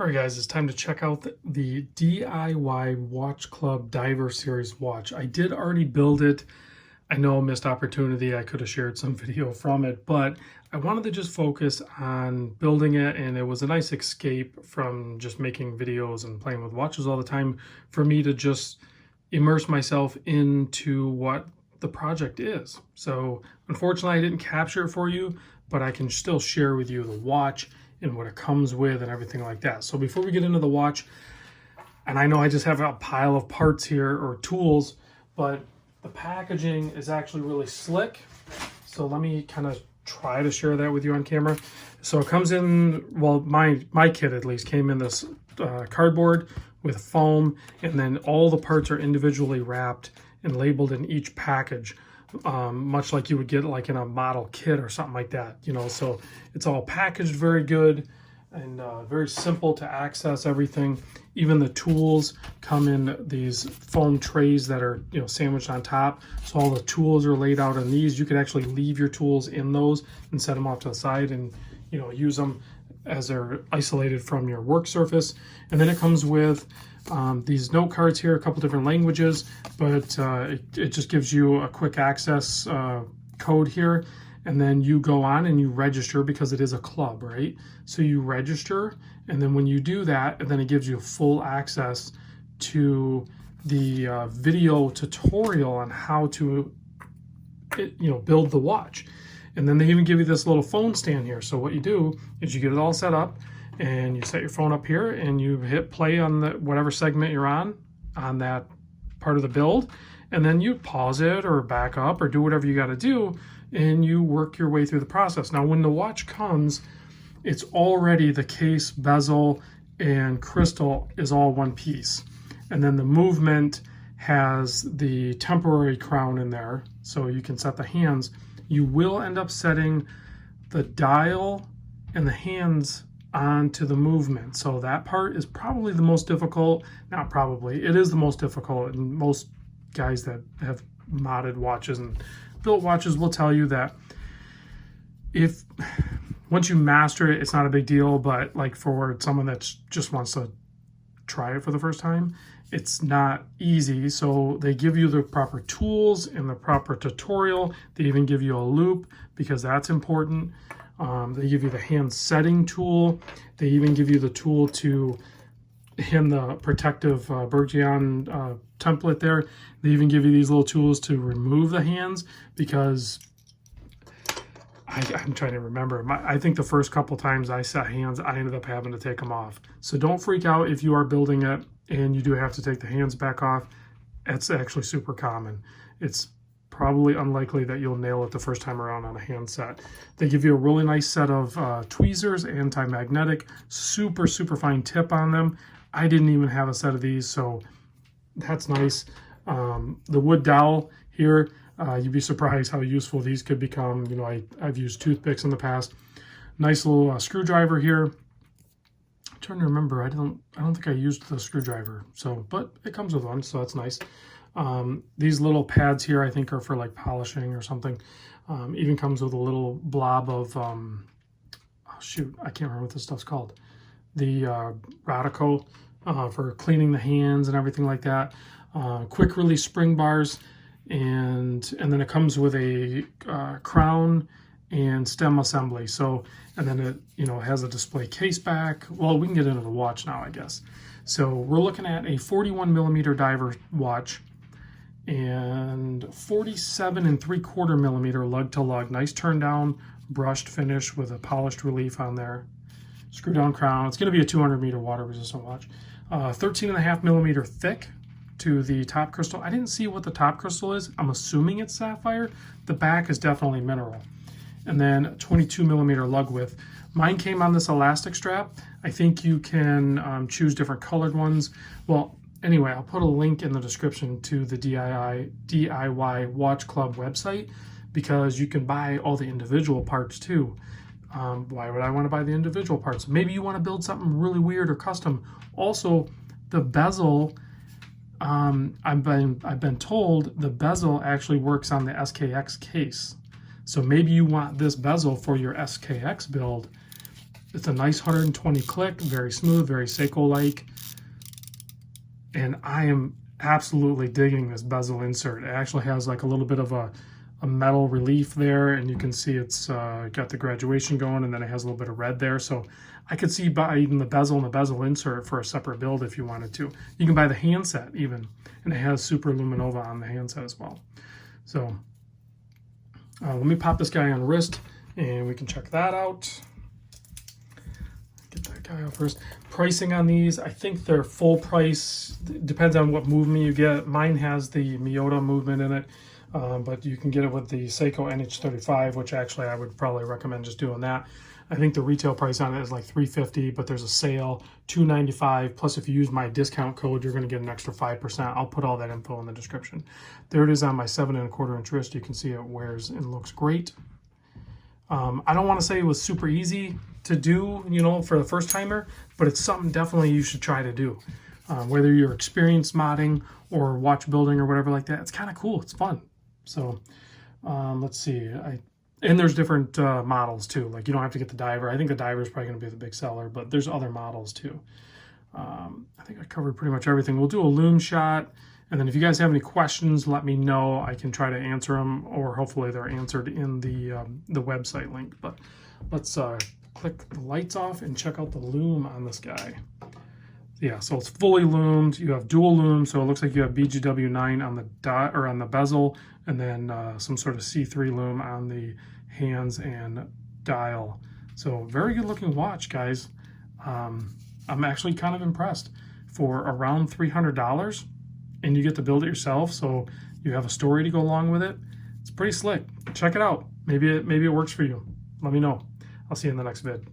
All right, guys, it's time to check out the DIY Watch Club Diver Series watch. I did already build it. I know, missed opportunity. I could have shared some video from it, but I wanted to just focus on building it, and it was a nice escape from just making videos and playing with watches all the time for me to just immerse myself into what the project is. So unfortunately, I didn't capture it for you, but I can still share with you the watch and what it comes with and everything like that. So before we get into the watch, and I know I just have a pile of parts here or tools, but the packaging is actually really slick. So let me kind of try to share that with you on camera. So it comes in, well, my kit at least came in this cardboard with foam, and then all the parts are individually wrapped and labeled in each package. Much like you would get like in a model kit or something like that, you know. So it's all packaged very good and very simple to access everything. Even the tools come in these foam trays that are, you know, sandwiched on top. So all the tools are laid out in these. You could actually leave your tools in those and set them off to the side and, you know, use them as they're isolated from your work surface. And then it comes with these note cards here, a couple different languages, but it just gives you a quick access code here. And then you go on and you register because it is a club, right? So you register, and then when you do that, and then it gives you full access to the video tutorial on how to, you know, build the watch. And then they even give you this little phone stand here. So what you do is you get it all set up, and you set your phone up here, and you hit play on the whatever segment you're on that part of the build, and then you pause it or back up or do whatever you got to do, and you work your way through the process. Now, when the watch comes, it's already the case, bezel, and crystal is all one piece. And then the movement has the temporary crown in there, so you can set the hands. You will end up setting the dial and the hands onto the movement. So that part is probably the most difficult. Not probably, it is the most difficult. And most guys that have modded watches and built watches will tell you that if once you master it, it's not a big deal. But like for someone that just wants to try it for the first time, it's not easy. So they give you the proper tools and the proper tutorial. They even give you a loop because that's important. They give you the hand setting tool. They even give you the tool to hem the protective Bergion template there. They even give you these little tools to remove the hands because I'm trying to remember. I think the first couple times I set hands, I ended up having to take them off. So don't freak out if you are building it and you do have to take the hands back off. It's actually super common. It's probably unlikely that you'll nail it the first time around on a handset. They give you a really nice set of tweezers, anti-magnetic, super fine tip on them. I didn't even have a set of these, so that's nice. The wood dowel here, you'd be surprised how useful these could become. You know, I've used toothpicks in the past. Nice little screwdriver here. I'm trying to remember. I don't think I used the screwdriver. So, but it comes with one, so that's nice. These little pads here, I think, are for like polishing or something. Even comes with a little blob of oh shoot, I can't remember what this stuff's called. The Radico for cleaning the hands and everything like that. Quick release spring bars, and then it comes with a crown and stem assembly. So, and then it, you know, has a display case back. Well, we can get into the watch now, I guess. So we're looking at a 41mm diver watch and 47.75mm lug to lug. Nice turn down brushed finish with a polished relief on there. Screw down crown. It's going to be a 200-meter water resistant watch. 13.5mm thick to the top crystal. I didn't see what the top crystal is. I'm assuming it's sapphire. The back is definitely mineral. And then 22mm lug width. Mine came on this elastic strap. I think you can choose different colored ones. Well, anyway, I'll put a link in the description to the DIY Watch Club website because you can buy all the individual parts too. Why would I want to buy the individual parts? Maybe you want to build something really weird or custom. Also, the bezel, I've been told the bezel actually works on the SKX case. So maybe you want this bezel for your SKX build. It's a nice 120 click, very smooth, very Seiko-like. And I am absolutely digging this bezel insert. It actually has like a little bit of a metal relief there, and you can see it's got the graduation going, and then it has a little bit of red there. So I could see buying the bezel and the bezel insert for a separate build if you wanted to. You can buy the handset even, and it has Super Luminova on the handset as well. So let me pop this guy on wrist, and we can check that out. Get that guy out first. Pricing on these, I think they're full price. Depends on what movement you get. Mine has the Miyota movement in it. But you can get it with the Seiko NH35, which actually I would probably recommend just doing that. I think the retail price on it is like $350, but there's a sale, $295. Plus, if you use my discount code, you're going to get an extra 5%. I'll put all that info in the description. There it is on my 7 1/4 inch wrist. You can see it wears and looks great. I don't want to say it was super easy to do, you know, for the first timer, but it's something definitely you should try to do. Whether you're experienced modding or watch building or whatever like that, it's kind of cool. It's fun. So let's see. And there's different models too. Like you don't have to get the diver. I think the diver is probably going to be the big seller, but there's other models too. I think I covered pretty much everything. We'll do a Loom Shot. And then if you guys have any questions, let me know. I can try to answer them, or hopefully they're answered in the website link. But let's click the lights off and check out the loom on this guy. Yeah, so it's fully loomed. You have dual loom, so it looks like you have BGW9 on the dot or on the bezel, and then some sort of C3 loom on the hands and dial. So very good looking watch, guys. I'm actually kind of impressed for around $300, and you get to build it yourself. So you have a story to go along with it. It's pretty slick. Check it out. Maybe it works for you. Let me know. I'll see you in the next vid.